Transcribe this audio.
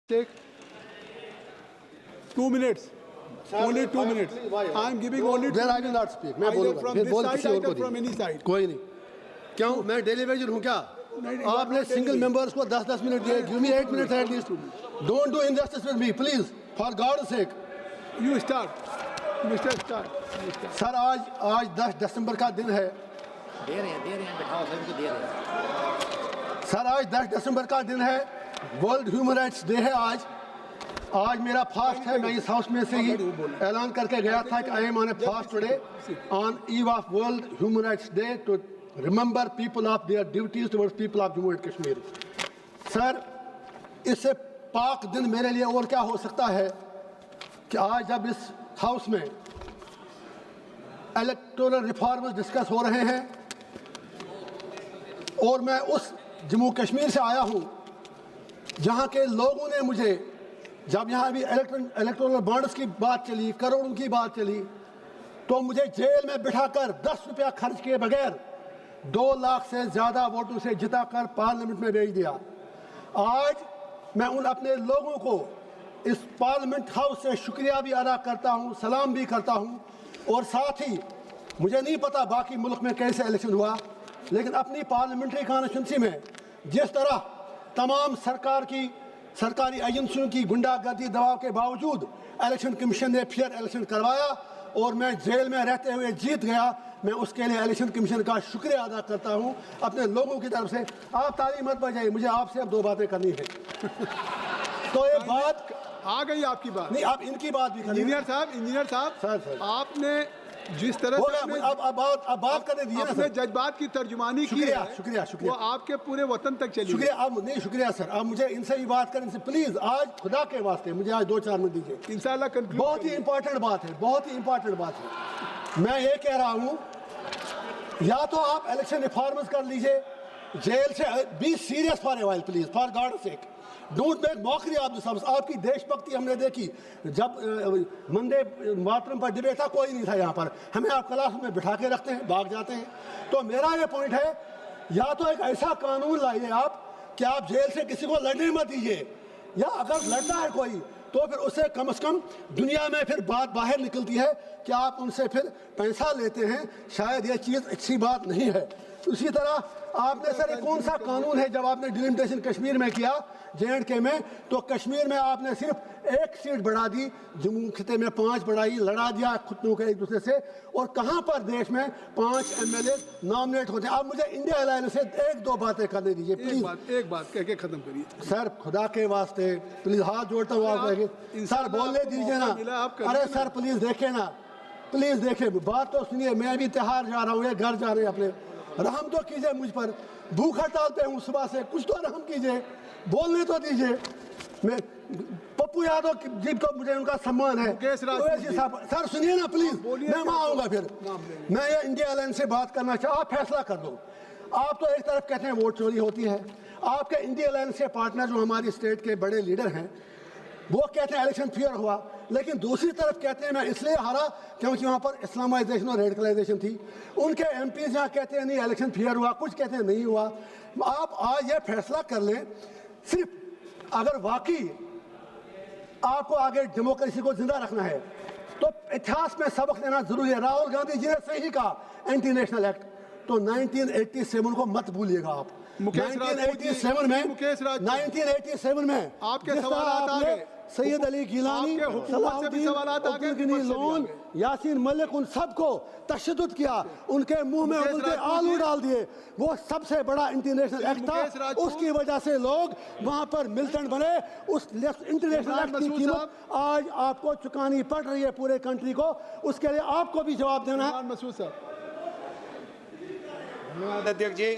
Take 2 minutes. Only 2 minutes. I am giving only 2 Then I will minutes. not speak. मैं Either बोलूँगा from फिर this बोल side, किसी और either को from दी any side. कोई नहीं क्यों मैं डेलीवेजर हूँ क्या आपने सिंगल मेंबर्स को 10-10 मिनट दिए give me 8 minutes at least don't do injustice with me please for God's sake You start. Mr. Start. You start. Sir आज 10 दिसंबर का दिन है दे रहे हैं बिठाओ सभी को दे रहे हैं। सर आज 10 दिसंबर का दिन है वर्ल्ड ह्यूमन राइट्स डे है आज मेरा फास्ट है मैं इस हाउस में से ही ऐलान करके गया था कि I am on a fast today on eve of World Human Rights Day to remember people of their duties towards people of Jammu and Kashmir sir इससे पाक दिन मेरे लिए और क्या हो सकता है कि आज जब इस हाउस में इलेक्टोरल रिफॉर्म्स डिस्कस हो रहे हैं और मैं उस जम्मू कश्मीर से आया हूं जहां के लोगों ने मुझे जब यहाँ भी इलेक्टोरल बॉन्ड्स की बात चली करोड़ों की बात चली तो मुझे जेल में बिठाकर 10 रुपया खर्च किए बगैर 2 लाख से ज़्यादा वोटों से जिताकर पार्लियामेंट में भेज दिया आज मैं उन अपने लोगों को इस पार्लियामेंट हाउस से शुक्रिया भी अदा करता हूँ सलाम भी करता हूँ और साथ ही मुझे नहीं पता बाकी मुल्क में कैसे इलेक्शन हुआ लेकिन अपनी पार्लियामेंट्री कॉन्स्टिट्यूंसी में जिस तरह तमाम सरकारी एजेंसियों की गुंडागर्दी दबाव के बावजूद इलेक्शन कमीशन ने फेयर इलेक्शन करवाया और मैं जेल में रहते हुए जीत गया मैं उसके लिए इलेक्शन कमीशन का शुक्रिया अदा करता हूं अपने लोगों की तरफ से आप ताली मत बजाइए मुझे आपसे अब 2 बातें करनी है तो ये बात आ गई आपकी बात नहीं आप इनकी बात भी करिए इंजीनियर साहब सर आपने जिस तरह से अब बात करने दीजिए ना अपने सर जज्बात की तर्जुमानी की है शुक्रिया वो आपके पूरे वतन तक चली शुक्रिया सर आप मुझे इनसे भी बात करें प्लीज आज खुदा के वास्ते मुझे आज 2-4 मिनट दीजिए इंशाल्लाह बहुत ही इंपॉर्टेंट बात है मैं ये कह रहा हूँ या तो आप इलेक्शन रिफॉर्म्स कर लीजिए जेल से be serious for a while please for God sake don't make mockery of this आपकी देशभक्ति हमने देखी जब वंदे मातरम पर डिबेट था कोई नहीं था यहाँ पर हमें आप क्लास में बिठा के रखते हैं भाग जाते हैं तो मेरा ये पॉइंट है या तो एक ऐसा कानून लाइए आप कि आप जेल से किसी को लड़ने मत दीजिए या अगर लड़ता है कोई तो फिर उससे कम से कम दुनिया में फिर बात बाहर निकलती है कि आप उनसे फिर पैसा लेते हैं शायद ये चीज़ अच्छी बात नहीं है उसी तरह आपने सर कौन सा कानून है जब आपने डिलिमिटेशन कश्मीर में किया J&K में तो कश्मीर में आपने सिर्फ 1 सीट बढ़ा दी जम्मू खिते में 5 बढ़ाई लड़ा दिया खुद को एक दूसरे से और कहाँ पर देश में 5 MLA नॉमिनेट होते हैं आप मुझे इंडिया अलायंस से 1-2 बातें करने दीजिए प्लीज एक बात कह के खत्म करिए सर खुदा के वास्ते प्लीज हाथ जोड़ता हूँ आप सर बोलने दीजिए ना अरे सर प्लीज देखे बात तो सुनिए मैं भी त्योहार जा रहा हूँ घर जा रहे हैं अपने रहम तो कीजिए मुझ पर भूख हड़ताल पे हूँ सुबह से कुछ तो रहम कीजिए बोलने तो दीजिए मैं पप्पू यादव जी को मुझे उनका सम्मान है सर सुनिए ना प्लीज मैं वहाँ आऊँगा फिर मैं ये इंडिया अलायंस से बात करना चाहूँ आप फैसला कर दो आप तो एक तरफ कहते हैं वोट चोरी होती है आपके इंडिया अलायंस के पार्टनर जो हमारी स्टेट के बड़े लीडर हैं वो कहते हैं इलेक्शन फेयर हुआ लेकिन दूसरी तरफ कहते हैं मैं इसलिए हारा क्योंकि वहाँ पर इस्लामाइजेशन और रेडिकलाइजेशन थी उनके एमपीज यहाँ कहते हैं नहीं इलेक्शन फेयर हुआ कुछ कहते हैं नहीं हुआ आप आज ये फैसला कर लें सिर्फ अगर वाकई आपको आगे डेमोक्रेसी को जिंदा रखना है तो इतिहास में सबक लेना जरूरी है राहुल गांधी जी ने सही कहा एंटी नेशनल एक्ट तो 1987 को मत भूलिएगा आप 1987 में आपके सवाल आ गए सैयद अली गिलानी लोन यासीन मलिक उन सबको तशद्दुद किया उनके मुंह में उनके आलू डाल दिए वो सबसे बड़ा इंटरनेशनल एक्ट था उसकी वजह से लोग वहां पर मिलिटेंट बने उस इंटरनेशनल एक्ट की कीमत आज आपको चुकानी पड़ रही है पूरे कंट्री को उसके लिए आपको भी जवाब देना है अध्यक्ष जी